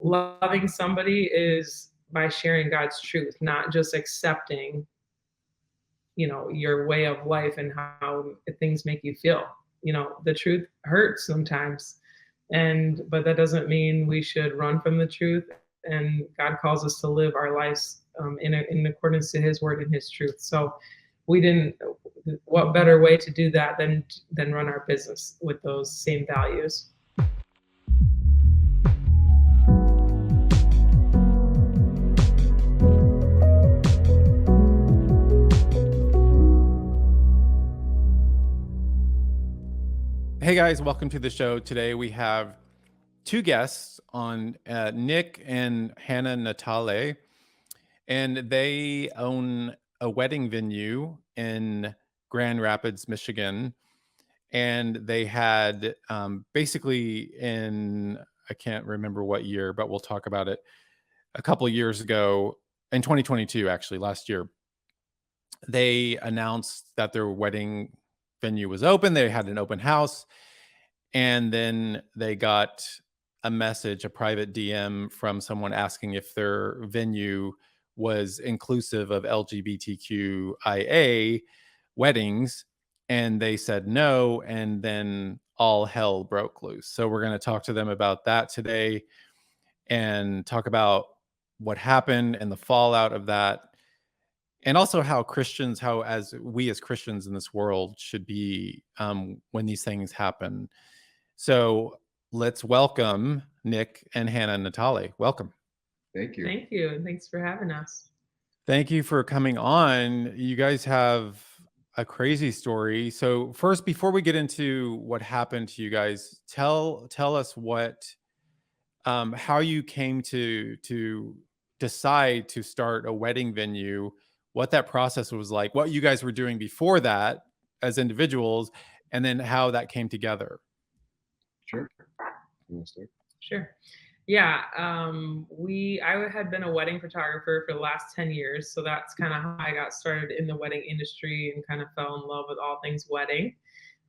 loving somebody is by sharing God's truth, not just accepting, your way of life and how things make you feel. The truth hurts sometimes, but that doesn't mean we should run from the truth. And God calls us to live our lives in accordance to His word and His truth. So we didn't. What better way to do that than run our business with those same values? Hey guys, welcome to the show. Today we have two guests on, Nick and Hannah Natale, and they own a wedding venue in Grand Rapids, Michigan. And they had basically I can't remember what year, but we'll talk about it, a couple of years ago, in 2022, actually, last year, they announced that their wedding venue was open. They had an open house. And then they got a message, a private DM from someone asking if their venue was inclusive of LGBTQIA weddings. And they said no. And then all hell broke loose. So we're going to talk to them about that today and talk about what happened and the fallout of that. And also how we as Christians in this world should be when these things happen. So let's welcome Nick and Hannah Natale. Welcome. Thank you. Thank you. And thanks for having us. Thank you for coming on. You guys have a crazy story. So first, before we get into what happened to you guys, tell us how you came to decide to start a wedding venue, what that process was like, what you guys were doing before that as individuals, and then how that came together. Sure. You want to start? Sure. Yeah. I had been a wedding photographer for the last 10 years. So that's kind of how I got started in the wedding industry and kind of fell in love with all things wedding.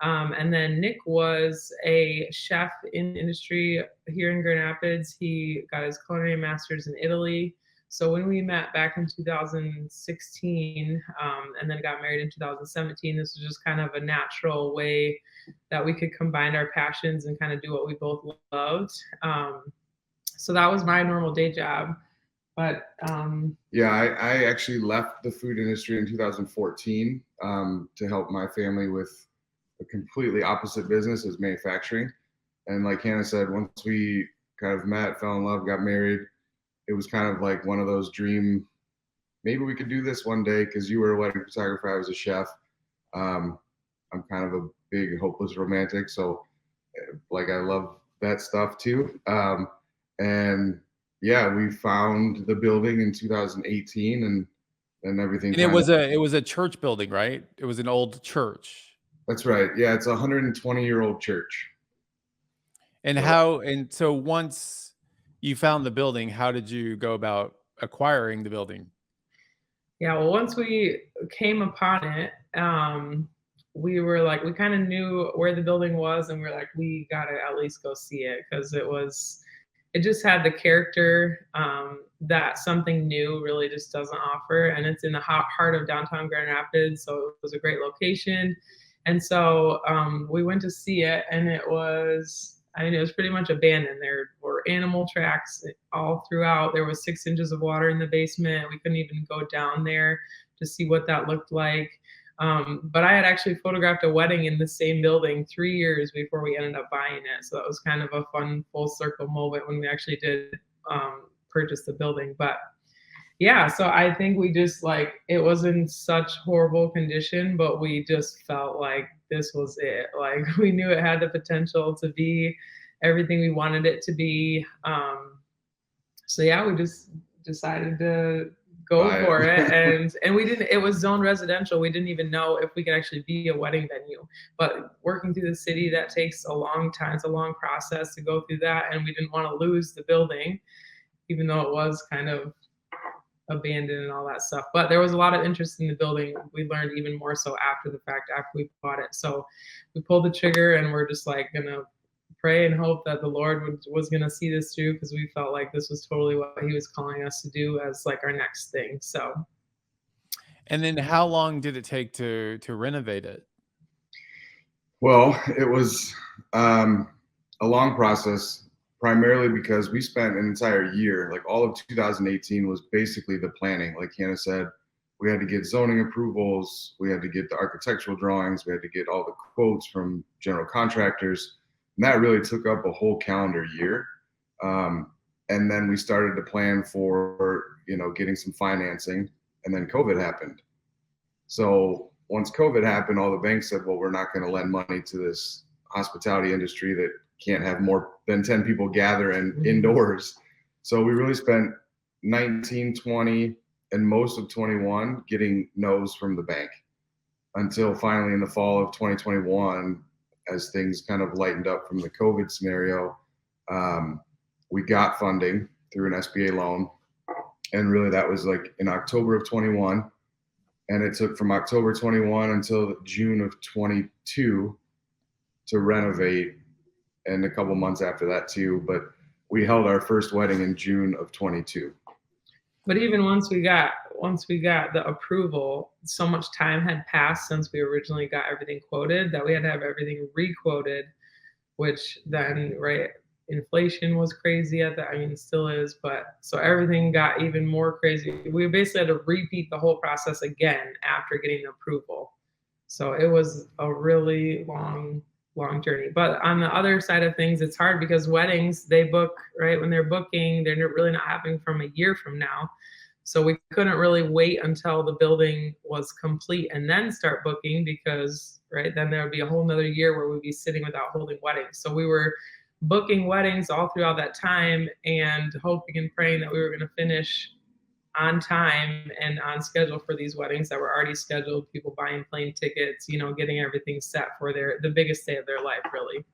And then Nick was a chef in the industry here in Grand Rapids. He got his culinary master's in Italy. So when we met back in 2016 and then got married in 2017, this was just kind of a natural way that we could combine our passions and kind of do what we both loved. So that was my normal day job. But I actually left the food industry in 2014 to help my family with a completely opposite business as manufacturing. And like Hannah said, once we kind of met, fell in love, got married, it was kind of like one of those maybe we could do this one day, because you were a wedding photographer, I was a chef. I'm kind of a big hopeless romantic, so like I love that stuff too. And yeah, we found the building in 2018 and everything. And it was a church building, right? It was an old church. That's right. Yeah, it's a 120-year-old church. And so once you found the building, how did you go about acquiring the building? Yeah, well, once we came upon it, we were like, we kind of knew where the building was, and we were like, we got to at least go see it, because it just had the character that something new really just doesn't offer. And it's in the heart of downtown Grand Rapids, so it was a great location. And so we went to see it, and it was pretty much abandoned. There were animal tracks all throughout. There was 6 inches of water in the basement. We couldn't even go down there to see what that looked like. But I had actually photographed a wedding in the same building 3 years before we ended up buying it. So that was kind of a fun full circle moment when we actually did purchase the building. But yeah, so I think we just it was in such horrible condition, but we just felt like this was it. Like we knew it had the potential to be everything we wanted it to be. So yeah, we just decided to go for it. And we didn't, it was zone residential. We didn't even know if we could actually be a wedding venue, but working through the city, that takes a long time. It's a long process to go through that. And we didn't want to lose the building, even though it was kind of abandoned and all that stuff. But there was a lot of interest in the building. We learned even more so after the fact, after we bought it. So we pulled the trigger and we're just like gonna pray and hope that the Lord was going to see this through, because we felt like this was totally what he was calling us to do as like our next thing. So. And then how long did it take to renovate it? Well, it was a long process, primarily because we spent an entire year, like all of 2018 was basically the planning. Like Hannah said, we had to get zoning approvals, we had to get the architectural drawings, we had to get all the quotes from general contractors. And that really took up a whole calendar year. And then we started to plan for, getting some financing, and then COVID happened. So once COVID happened, all the banks said, well, we're not going to lend money to this hospitality industry that can't have more than 10 people gather and indoors. So we really spent 19, 20, and most of 21 getting no's from the bank, until finally in the fall of 2021, as things kind of lightened up from the COVID scenario, we got funding through an SBA loan. And really that was like in October of 21. And it took from October 21 until June of 22 to renovate, and a couple months after that too. But we held our first wedding in June of 22. But even once we got the approval, so much time had passed since we originally got everything quoted that we had to have everything re-quoted, which then, right, inflation was crazy at that. I mean, it still is, but so everything got even more crazy. We basically had to repeat the whole process again after getting the approval. So it was a really long journey. But on the other side of things, it's hard because weddings, they book, right? When they're booking, they're really not happening from a year from now. So we couldn't really wait until the building was complete and then start booking, because, right, then there would be a whole nother year where we'd be sitting without holding weddings. So we were booking weddings all throughout that time and hoping and praying that we were going to finish on time and on schedule for these weddings that were already scheduled, people buying plane tickets, getting everything set for the biggest day of their life, really.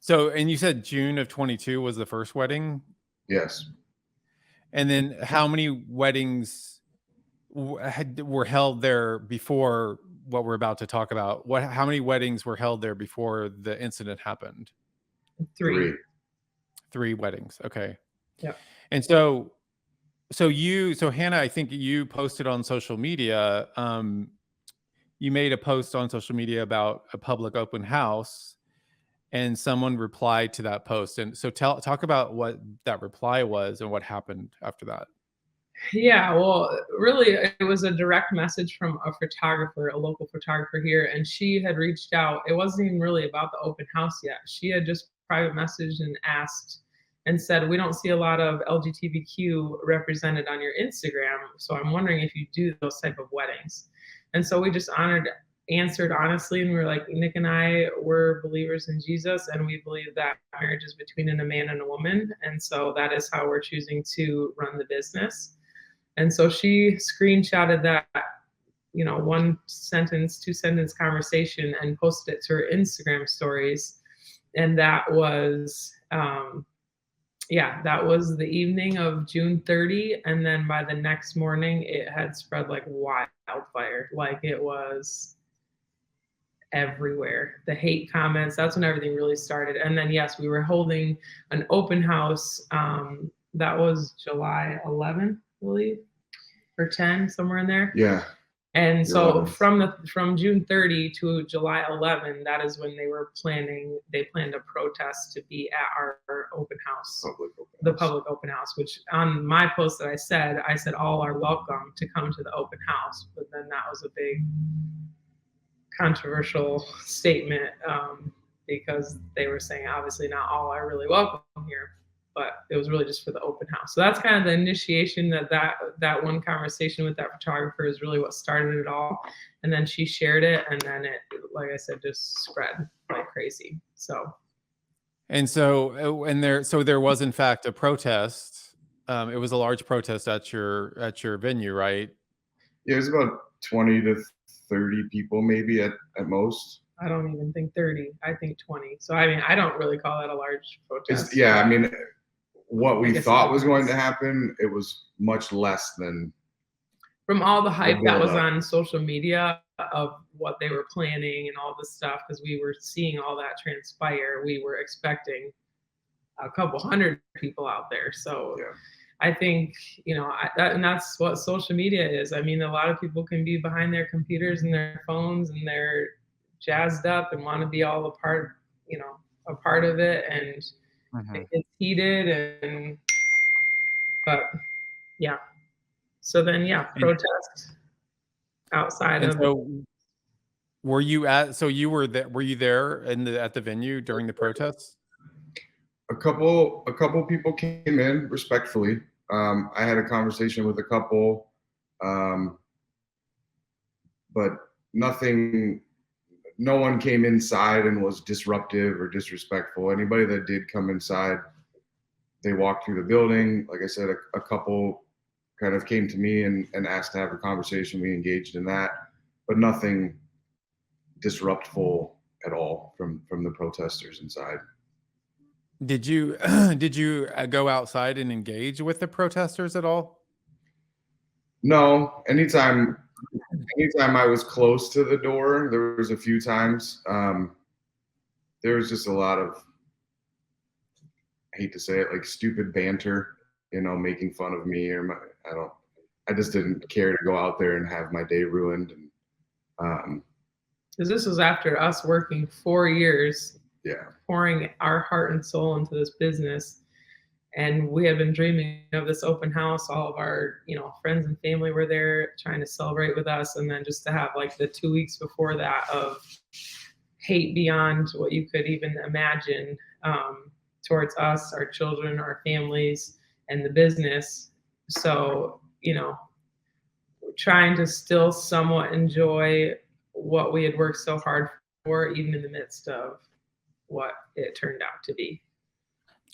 So, and you said June of 22 was the first wedding? Yes. And then how many weddings were held there before what we're about to talk about? How many weddings were held there before the incident happened? Three. 3 weddings. Okay. Yeah. And so Hannah, I think you posted on social media, you made a post on social media about a public open house, and someone replied to that post. And so talk about what that reply was and what happened after that. Yeah, well, really, it was a direct message from a photographer, a local photographer here, and she had reached out. It wasn't even really about the open house yet. She had just private messaged and asked and said, we don't see a lot of LGBTQ represented on your Instagram, so I'm wondering if you do those type of weddings. And so we just answered honestly, and we were like, Nick and I were believers in Jesus, and we believe that marriage is between a man and a woman, and so that is how we're choosing to run the business. And so she screenshotted that, 1 sentence, 2 sentence conversation and posted it to her Instagram stories. And that was, that was the evening of June 30. And then by the next morning, it had spread like wildfire. Like, it was everywhere. The hate comments, that's when everything really started. And then, yes, we were holding an open house. That was July 11th, I believe, or 10, somewhere in there. Yeah. And so from June 30 to July 11, that is when they planned a protest to be at our open house, the public open house, which on my post that I said all are welcome to come to the open house. But then that was a big controversial statement, because they were saying obviously not all are really welcome here, but it was really just for the open house. So that's kind of the initiation, that one conversation with that photographer is really what started it all. And then she shared it, and then it, like I said, just spread like crazy. So there was in fact a protest. It was a large protest at your venue, right? Yeah, it was about 20 to 30 people maybe at most. I don't even think 30. I think 20. So I mean, I don't really call that a large protest. I mean, what we thought was going to happen, it was much less than. From all the hype that was on social media, of what they were planning and all this stuff, because we were seeing all that transpire. We were expecting a couple hundred people out there. So Yeah. I think, and that's what social media is. I mean, a lot of people can be behind their computers and their phones, and they're jazzed up and want to be all a part of it, and it gets heated, but yeah. So then, protest outside And of. so were you there at the venue during the protests? A couple people came in respectfully. I had a conversation with a couple, but no one came inside and was disruptive or disrespectful. Anybody that did come inside, they walked through the building. Like I said, a couple kind of came to me and asked to have a conversation. We engaged in that, but nothing disruptful at all from the protesters inside. Did you go outside and engage with the protesters at all? No. Anytime I was close to the door, there was a few times. There was just a lot of, I hate to say it, like stupid banter, making fun of me I just didn't care to go out there and have my day ruined. And because this was after us working 4 years, pouring our heart and soul into this business. And we had been dreaming of this open house. All of our, friends and family were there trying to celebrate with us. And then just to have like the 2 weeks before that of hate beyond what you could even imagine towards us, our children, our families, and the business. So, trying to still somewhat enjoy what we had worked so hard for, even in the midst of what it turned out to be.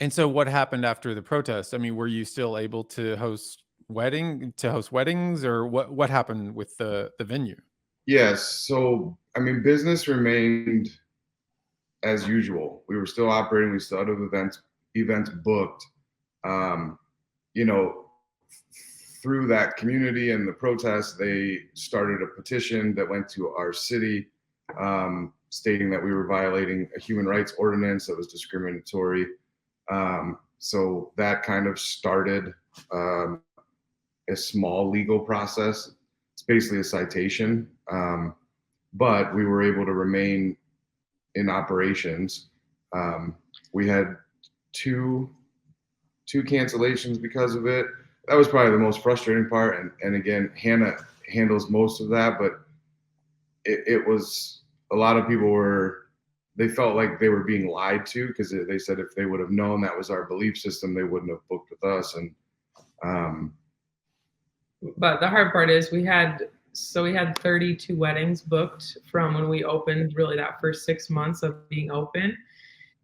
And so what happened after the protest? I mean, were you still able to host weddings, or what happened with the venue? Yes. So, I mean, business remained as usual. We were still operating. We still had events booked. Through that community and the protests, they started a petition that went to our city, stating that we were violating a human rights ordinance that was discriminatory. So that kind of started a small legal process. It's basically a citation, but we were able to remain in operations. We had two cancellations because of it. That was probably the most frustrating part. And again, Hannah handles most of that, but it was, a lot of people they felt like they were being lied to, because they said if they would have known that was our belief system, they wouldn't have booked with us. And but the hard part is we had 32 weddings booked from when we opened, really that first 6 months of being open.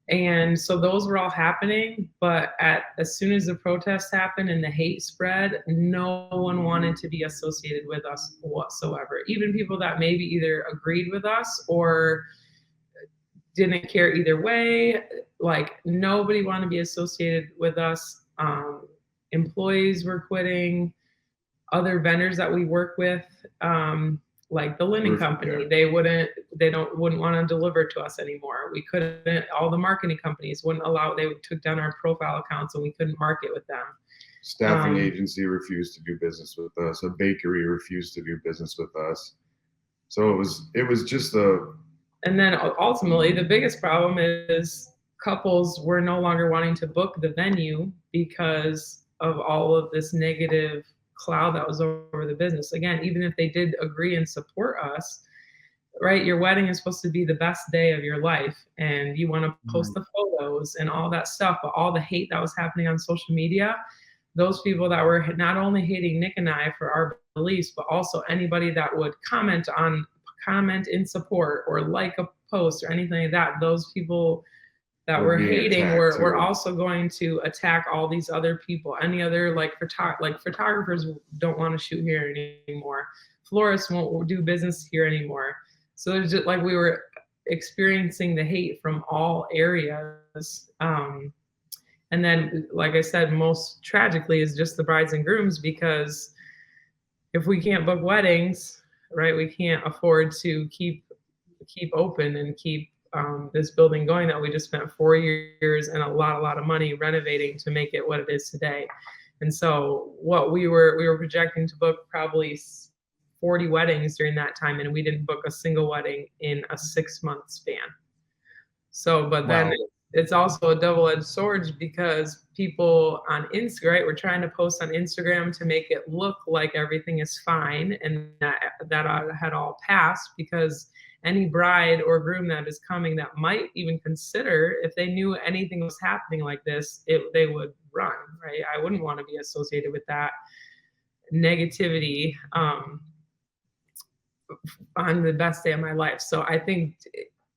And so those were all happening, but as soon as the protests happened and the hate spread, no one wanted to be associated with us whatsoever. Even people that maybe either agreed with us or didn't care either way, like nobody wanted to be associated with us. Employees were quitting. Other vendors that we work with, like the linen company, they wouldn't want to deliver to us anymore. We couldn't, all the marketing companies wouldn't allow, they took down our profile accounts and we couldn't market with them. Staffing agency refused to do business with us. A bakery refused to do business with us. So it was just and then ultimately the biggest problem is couples were no longer wanting to book the venue because of all of this negative cloud that was over the business. Again, even if they did agree and support us, right? Your wedding is supposed to be the best day of your life, and you want to post the photos and all that stuff, but all the hate that was happening on social media, those people that were not only hating Nick and I for our beliefs, but also anybody that would comment in support or like a post or anything like that, those people that were hating were also going to attack all these other people. Any other photographers don't want to shoot here anymore. Florists won't do business here anymore. So it's just like we were experiencing the hate from all areas. And then, like I said, most tragically is just the brides and grooms, because if we can't book weddings, right? We can't afford to keep open and keep this building going that we just spent 4 years and a lot of money renovating to make it what it is today. And so what we were projecting to book probably 40 weddings during that time, and we didn't book a single wedding in a 6-month span. So, but then Wow. it's also a double-edged sword because people on Instagram, right, we're trying to post on Instagram to make it look like everything is fine and that had all passed, because any bride or groom that is coming that might even consider, if they knew anything was happening like this, they would run, right? I wouldn't want to be associated with that negativity on the best day of my life. So I think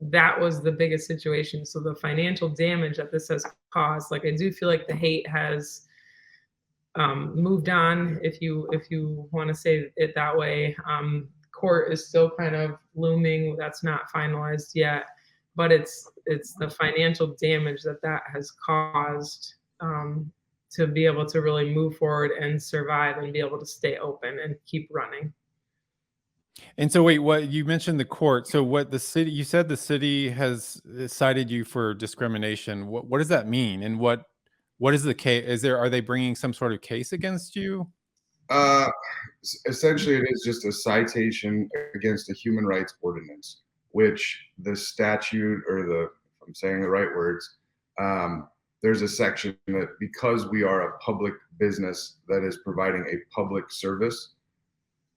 that was the biggest situation. So the financial damage that this has caused, like, I do feel like the hate has moved on, if you want to say it that way. Court is still kind of looming. That's not finalized yet, but it's the financial damage that has caused to be able to really move forward and survive and be able to stay open and keep running. And so wait, what you mentioned the court. So what the city, you said the city has cited you for discrimination. What does that mean? And what is the case? Are they bringing some sort of case against you? Uh, Essentially, it is just a citation against a human rights ordinance, which the statute, or if I'm saying the right words, there's a section that because we are a public business that is providing a public service,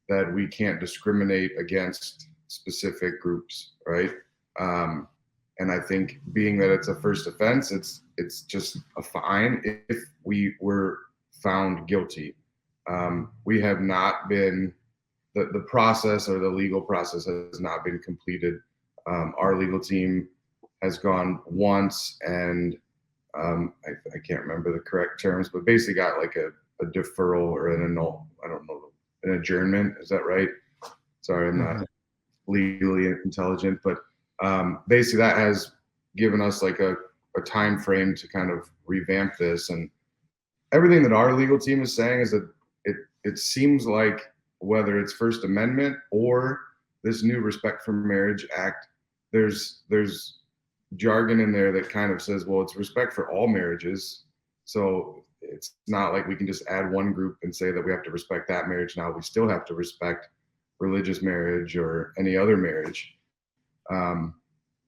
that we can't discriminate against specific groups, right? And I think being that it's a first offense, it's just a fine if we were found guilty. We have not been, the process or the legal process has not been completed. Our legal team has gone once and I can't remember the correct terms, but basically got like a deferral or I don't know, an adjournment. Is that right? Sorry, I'm not legally intelligent, but basically that has given us like a time frame to kind of revamp this. And everything that our legal team is saying is that it seems like whether it's First Amendment or this new Respect for Marriage Act, there's jargon in there that kind of says, well, it's respect for all marriages. So it's not like we can just add one group and say that we have to respect that marriage now. We still have to respect religious marriage or any other marriage.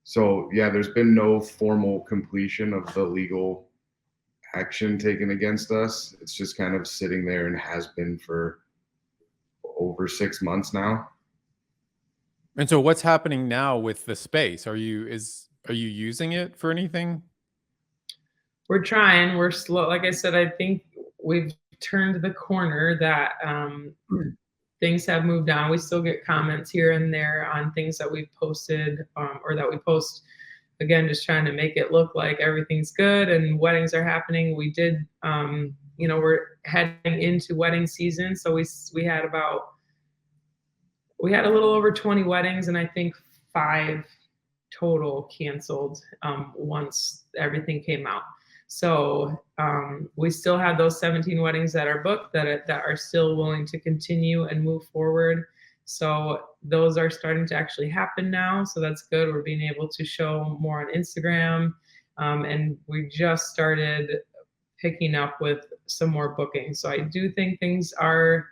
So yeah, there's been no formal completion of the legal action taken against us. It's just kind of sitting there and has been for over 6 months now. And so what's happening now with the space? Are you using it for anything? We're trying. We're slow. Like I said, I think we've turned the corner that things have moved on. We still get comments here and there on things that we've posted or that we post. Again, just trying to make it look like everything's good and weddings are happening. We did, we're heading into wedding season. So we had a little over 20 weddings, and I think 5 total canceled once everything came out. So we still have those 17 weddings that are booked that are still willing to continue and move forward. So those are starting to actually happen now. So that's good. We're being able to show more on Instagram. And we just started picking up with some more bookings. So I do think things are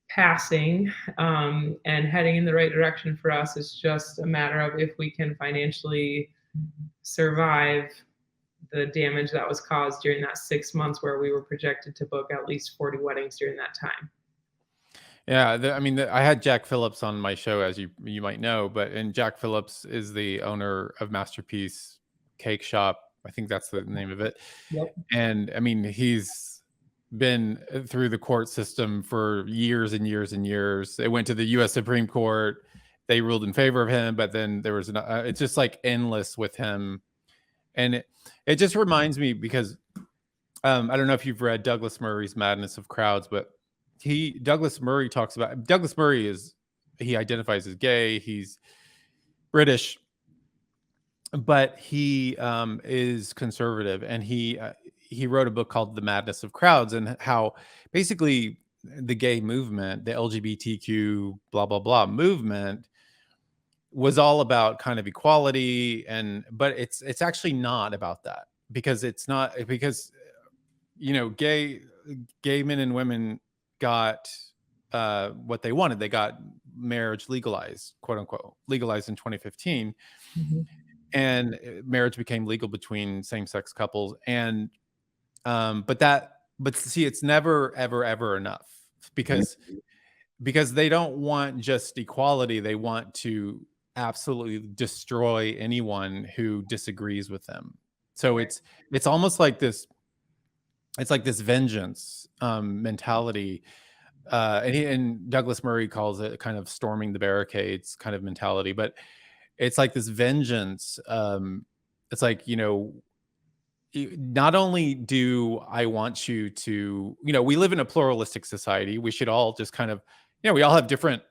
passing and heading in the right direction for us. It's just a matter of if we can financially survive the damage that was caused during that 6 months where we were projected to book at least 40 weddings during that time. Yeah, I had Jack Phillips on my show, as you might know, and Jack Phillips is the owner of Masterpiece Cake Shop. I think that's the name of it. Yep. And I mean, he's been through the court system for years and years and years. It went to the U.S. Supreme Court. They ruled in favor of him, but then there was it's just like endless with him. And it just reminds me because I don't know if you've read Douglas Murray's Madness of Crowds, but Douglas Murray he identifies as gay. He's British, but he is conservative, and he wrote a book called The Madness of Crowds, and how basically the gay movement, the LGBTQ blah blah blah movement was all about kind of equality, but it's actually not about that, because it's not, because gay men and women got what they wanted. They got marriage legalized, quote unquote, legalized in 2015. Mm-hmm. And marriage became legal between same-sex couples. And but see, it's never ever enough, because they don't want just equality. They want to absolutely destroy anyone who disagrees with them. So it's almost like this, it's like this vengeance mentality. And Douglas Murray calls it kind of storming the barricades kind of mentality. But it's like this vengeance. It's like, not only do I want you to, we live in a pluralistic society. We should all just kind of, we all have different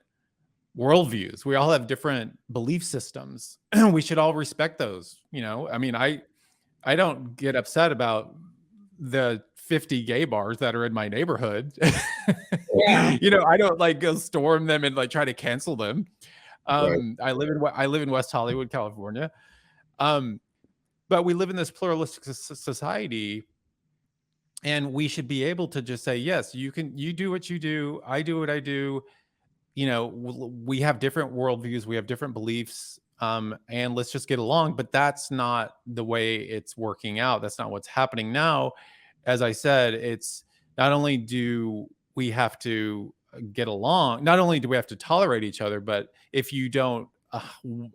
worldviews. We all have different belief systems. We should all respect those. I mean, I don't get upset about the 50 gay bars that are in my neighborhood. Yeah. I don't like go storm them and like try to cancel them. Right. I live in West Hollywood, California. But we live in this pluralistic society, and we should be able to just say, yes, you do what you do, I do what I do. We have different worldviews, we have different beliefs, and let's just get along. But that's not the way it's working out. That's not what's happening now. As I said, it's not only do we have to get along, not only do we have to tolerate each other, but if you don't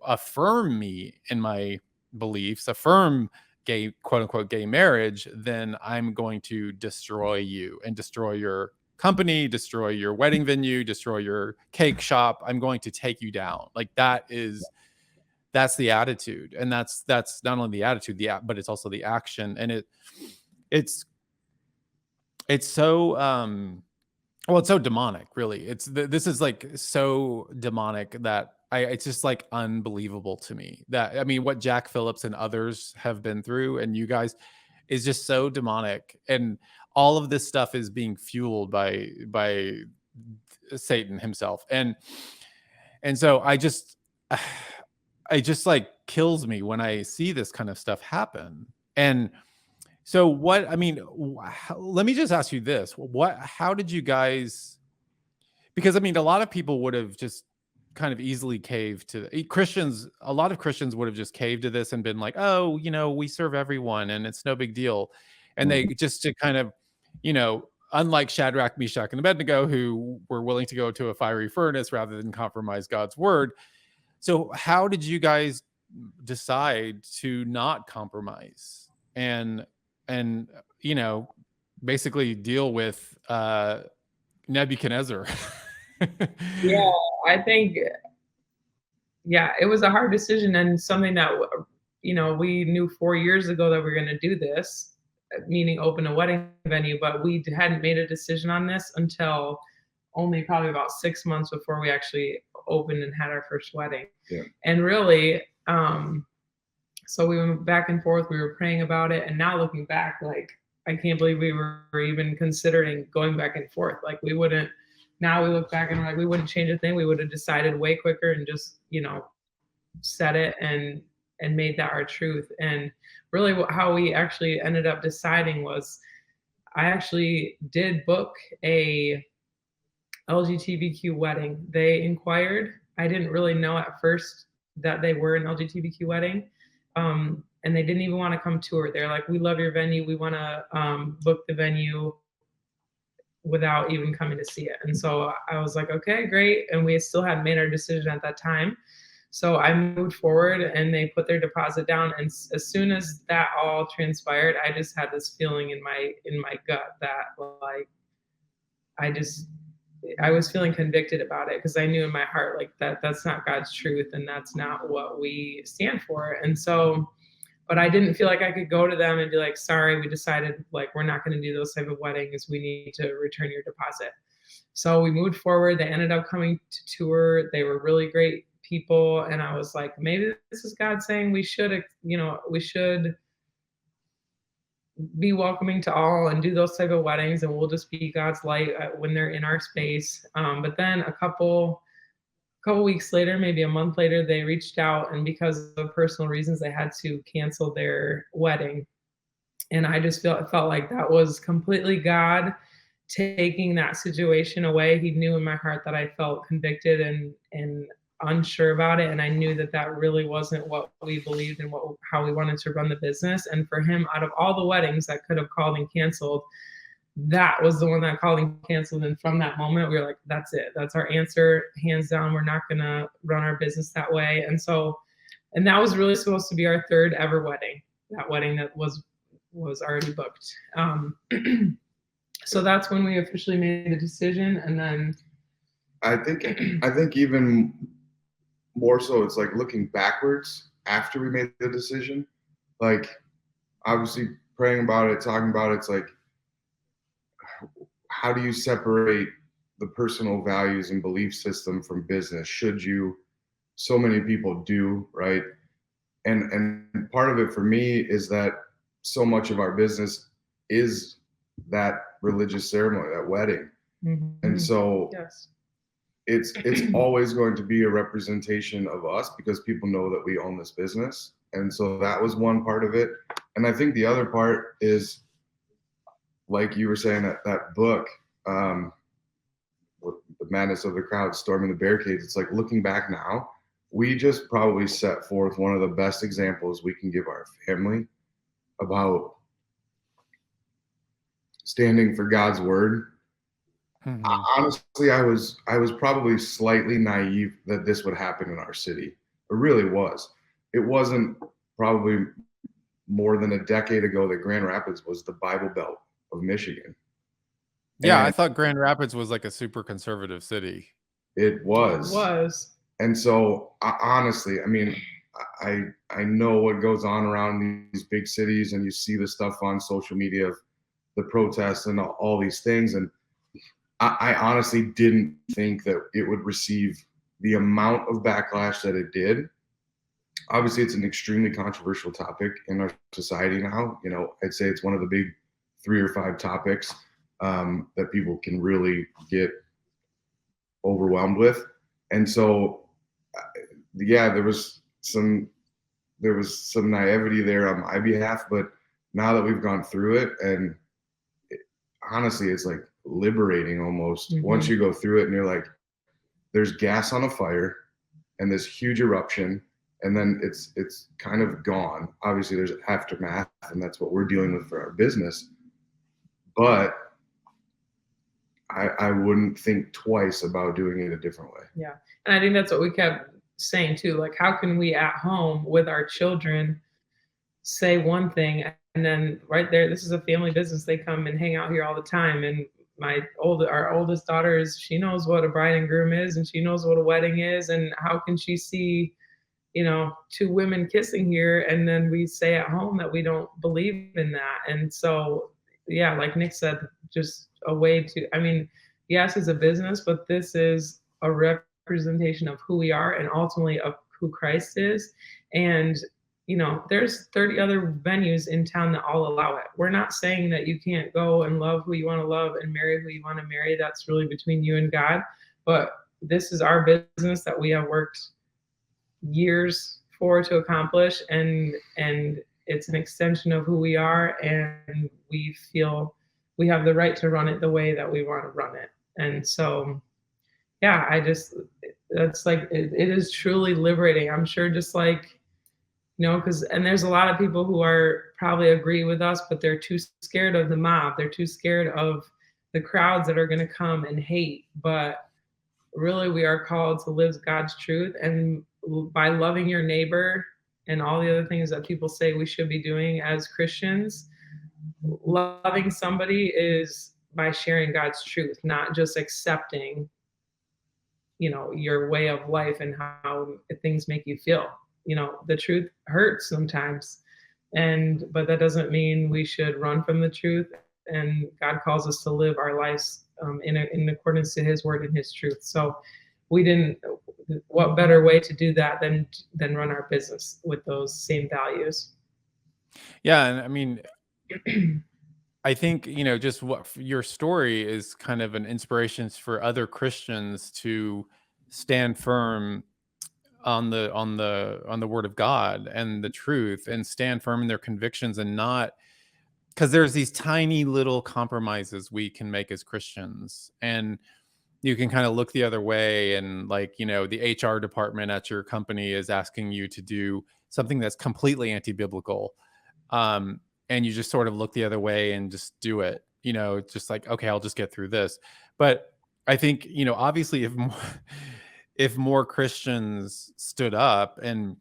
affirm me in my beliefs, affirm gay, quote unquote, gay marriage, then I'm going to destroy you and destroy your company, destroy your wedding venue, destroy your cake shop. I'm going to take you down. Like that's the attitude. And that's not only the attitude, but it's also the action. And it's so well, it's so demonic, really. This is like so demonic that it's just like unbelievable to me. That, I mean, what Jack Phillips and others have been through, and you guys, is just so demonic. And all of this stuff is being fueled by Satan himself. And so it just like kills me when I see this kind of stuff happen. And so let me just ask you this. How did you guys, because I mean, a lot of people would have just kind of easily caved to Christians. A lot of Christians would have just caved to this and been like, oh, we serve everyone and it's no big deal. And they just to kind of, unlike Shadrach, Meshach, and Abednego, who were willing to go to a fiery furnace rather than compromise God's word. So how did you guys decide to not compromise and basically deal with Nebuchadnezzar? Yeah, I think, it was a hard decision, and something that, we knew 4 years ago that we were going to do this, meaning open a wedding venue, but we hadn't made a decision on this until only probably about 6 months before we actually opened and had our first wedding. Yeah. And really, so we went back and forth, we were praying about it, and now looking back, like, I can't believe we were even considering going back and forth. Like, now we look back and we're like, we wouldn't change a thing. We would have decided way quicker and just, said it and made that our truth. And really how we actually ended up deciding was, I actually did book a LGBTQ wedding. They inquired. I didn't really know at first that they were an LGBTQ wedding. And they didn't even want to come tour. They're like, we love your venue. We want to book the venue without even coming to see it. And so I was like, okay, great. And we still hadn't made our decision at that time. So I moved forward and they put their deposit down. And as soon as that all transpired, I just had this feeling in my gut that, like, I was feeling convicted about it, because I knew in my heart, like, that's not God's truth and that's not what we stand for. And so, but I didn't feel like I could go to them and be like, sorry, we decided, like, we're not going to do those type of weddings. We need to return your deposit. So we moved forward. They ended up coming to tour. They were really great people. And I was like, maybe this is God saying we should be welcoming to all and do those type of weddings, and we'll just be God's light when they're in our space. But then a couple weeks later, maybe a month later, they reached out, and because of personal reasons, they had to cancel their wedding. And I just felt like that was completely God taking that situation away. He knew in my heart that I felt convicted and unsure about it, and I knew that that really wasn't what we believed and how we wanted to run the business. And for him, out of all the weddings that could have called and canceled, that was the one that called and canceled. And from that moment, we were like, that's it. That's our answer, hands down. We're not gonna run our business that way. And that was really supposed to be our third ever wedding. That wedding that was already booked. So that's when we officially made the decision. And then I think even more so, it's like looking backwards after we made the decision, like obviously praying about it, talking about it. It's like, how do you separate the personal values and belief system from business? Should you? So many people do, right? And part of it for me is that so much of our business is that religious ceremony, that wedding. mm-hmm. And so yes, it's always going to be a representation of us because people know that we own this business. And so that was one part of it. And I think the other part is, like you were saying, that book, The Madness of the Crowd, Storming the Barricades. It's like, looking back now, we just probably set forth one of the best examples we can give our family about standing for God's word. Mm-hmm. Honestly, I was probably slightly naive that this would happen in our city. It really was. It wasn't probably more than a decade ago that Grand Rapids was the Bible Belt of Michigan. Yeah, and I thought Grand Rapids was like a super conservative city. It was. And so honestly, I mean, I know what goes on around these big cities, and you see the stuff on social media of the protests and all these things. And I honestly didn't think that it would receive the amount of backlash that it did. Obviously, it's an extremely controversial topic in our society now. You know, I'd say it's one of the big 3 or 5 topics that people can really get overwhelmed with. And so, yeah, there was some naivety there on my behalf, but now that we've gone through it, and honestly, it's like liberating almost. Mm-hmm. Once you go through it and you're like, there's gas on a fire and this huge eruption, and then it's kind of gone. Obviously there's aftermath, and that's what we're dealing with for our business. But I wouldn't think twice about doing it a different way. Yeah. And I think that's what we kept saying too. Like, how can we at home with our children say one thing, and then right there, this is a family business. They come and hang out here all the time. And our oldest daughter she knows what a bride and groom is, and she knows what a wedding is. And how can she see, 2 women kissing here, and then we say at home that we don't believe in that? And so, yeah, like Nick said, just a way to, I mean, yes, it's a business, but this is a representation of who we are and ultimately of who Christ is. And, there's 30 other venues in town that all allow it. We're not saying that you can't go and love who you want to love and marry who you want to marry. That's really between you and God. But this is our business that we have worked years for to accomplish, and it's an extension of who we are, and we feel we have the right to run it the way that we want to run it. And so, yeah, that's like, it is truly liberating. I'm sure, just like, and there's a lot of people who are probably agree with us, but they're too scared of the mob. They're too scared of the crowds that are going to come and hate. But really, we are called to live God's truth. And by loving your neighbor and all the other things that people say we should be doing as Christians, loving somebody is by sharing God's truth, not just accepting, your way of life and how things make you feel. The truth hurts sometimes, but that doesn't mean we should run from the truth. And God calls us to live our lives in accordance to His word and His truth. So what better way to do that than run our business with those same values? Yeah. And I mean, I think, just what your story is kind of an inspiration for other Christians to stand firm on the word of God and the truth, and stand firm in their convictions, and not, because there's these tiny little compromises we can make as Christians, and you can kind of look the other way, and like, the HR department at your company is asking you to do something that's completely anti-biblical, um and you just sort of look the other way and just do it, just like, okay, I'll just get through this. But I think, obviously, if more, if more Christians stood up and,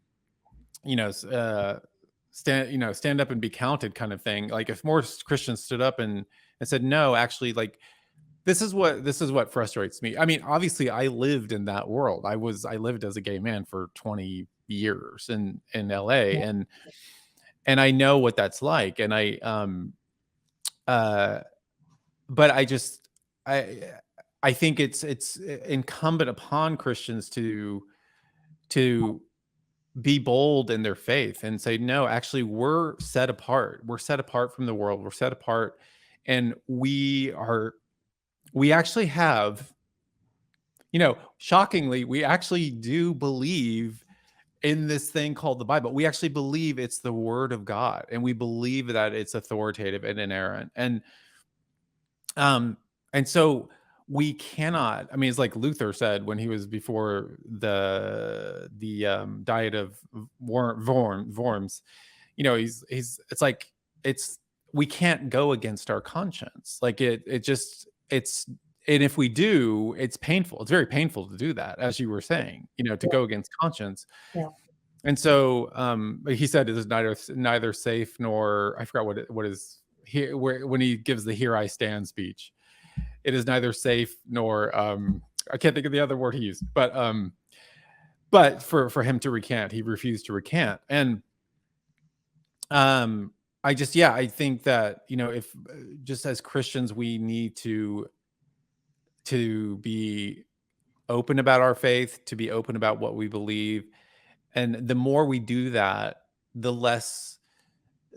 stand up and be counted, kind of thing, like if more Christians stood up and said, no, actually, like, this is what frustrates me. I mean, obviously, I lived in that world. I lived as a gay man for 20 years in LA, and I know what that's like. And uh but I I think it's incumbent upon Christians to be bold in their faith and say, no, actually, we're set apart. We're set apart from the world. We're set apart, and we actually have, shockingly, we actually do believe in this thing called the Bible. We actually believe it's the word of God, and we believe that it's authoritative and inerrant. Um and so we cannot, I mean, it's like Luther said when he was before the diet of worms. He's it's like, it's we can't go against our conscience. Like, it just it's and if we do, it's painful. It's very painful to do that, as you were saying, to Yeah. go against conscience. Yeah. And so, he said it is neither safe nor, I forgot what is here, when he gives the "Here I Stand" speech. It is neither safe nor, I can't think of the other word he used, but for him to recant, he refused to recant. And I think that, if, just as Christians, we need to be open about our faith, to be open about what we believe. And the more we do that, the less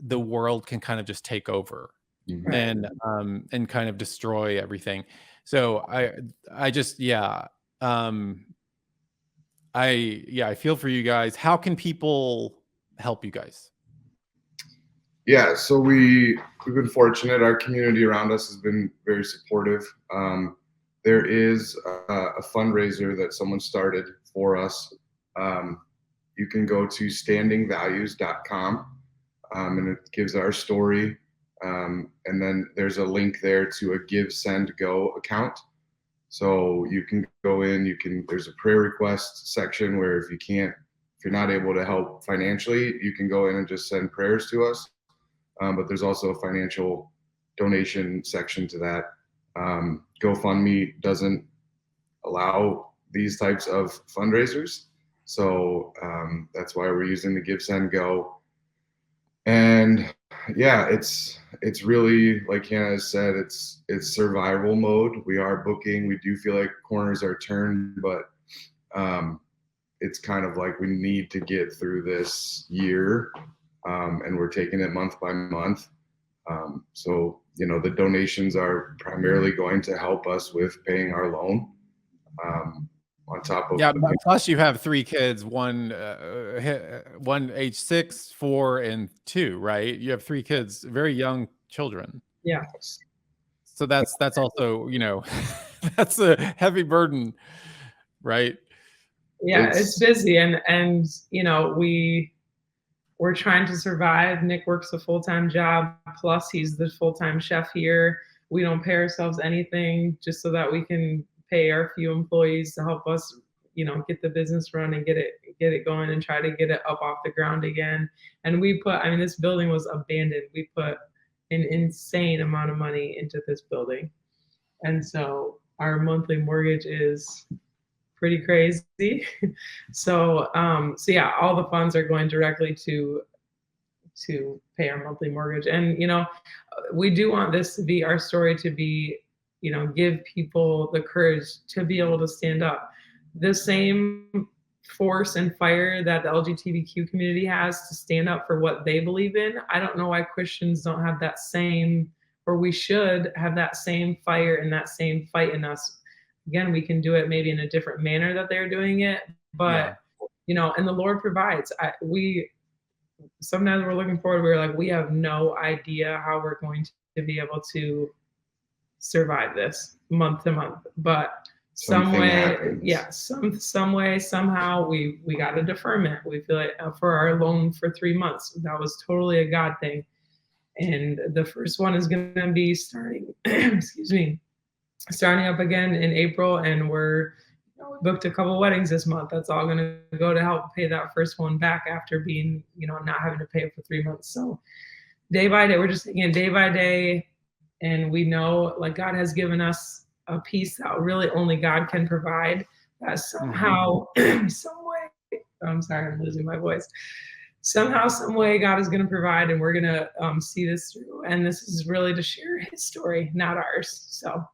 the world can kind of just take over Mhm. and kind of destroy everything. So I just, I feel for you guys. How can people help you guys? Yeah, so we've been fortunate. Our community around us has been very supportive. There is a fundraiser that someone started for us. You can go to standingvalues.com, and it gives our story. And then there's a link there to a Give, Send, Go account. So you can go in, there's a prayer request section where if you're not able to help financially, you can go in and just send prayers to us. But there's also a financial donation section to that. GoFundMe doesn't allow these types of fundraisers. So that's why we're using the Give, Send, Go. And yeah, it's really, like Hannah has said, it's survival mode. We are booking. We do feel like corners are turned, but it's kind of like we need to get through this year, and we're taking it month by month. So the donations are primarily going to help us with paying our loan. On top of Plus you have 3 kids, one age 6, 4, and 2, right? You have 3 kids, very young children. Yeah. So that's also, that's a heavy burden, right? Yeah, it's busy, and we're trying to survive. Nick works a full-time job, plus he's the full-time chef here. We don't pay ourselves anything just so that we can pay our few employees to help us, get the business run and get it going and try to get it up off the ground again. And this building was abandoned. We put an insane amount of money into this building. And so our monthly mortgage is pretty crazy. So yeah, all the funds are going directly to pay our monthly mortgage. And we do want this to be our story, to be, give people the courage to be able to stand up. The same force and fire that the LGBTQ community has to stand up for what they believe in. I don't know why Christians don't have that same, or we should have that same fire and that same fight in us. Again, we can do it maybe in a different manner that they're doing it, but you know, and the Lord provides. Sometimes we're looking forward, we're like, we have no idea how we're going to be able to survive this month to month, but some way, somehow we got a deferment. We feel like for our loan for 3 months, that was totally a God thing. And the first one is going to be starting, starting up again in April, and we booked a couple weddings this month. That's all going to go to help pay that first one back after being, not having to pay it for 3 months. So day by day, we're just taking it day by day, and we know like God has given us a peace that really only God can provide. That somehow, some way, I'm sorry, I'm losing my voice. Somehow, some way, God is going to provide, and we're going to see this through. And this is really to share His story, not ours. So.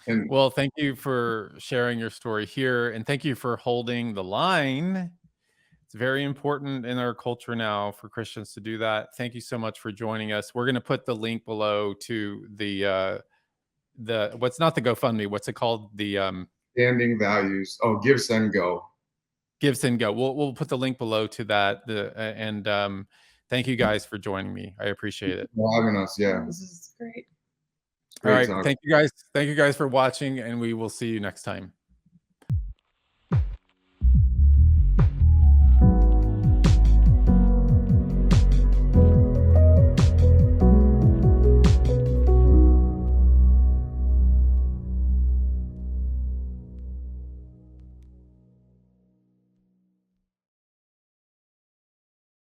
Well, thank you for sharing your story here, and thank you for holding the line. It's very important in our culture now for Christians to do that. Thank you so much for joining us. We're going to put the link below to the what's not the GoFundMe, what's it called? The Standing Values. Oh, Give, Send, Go. Give, Send, Go. We'll put the link below to that. Thank you guys for joining me. I appreciate it. For having us. Yeah, this is great. All right. Thank you guys for watching, and we will see you next time.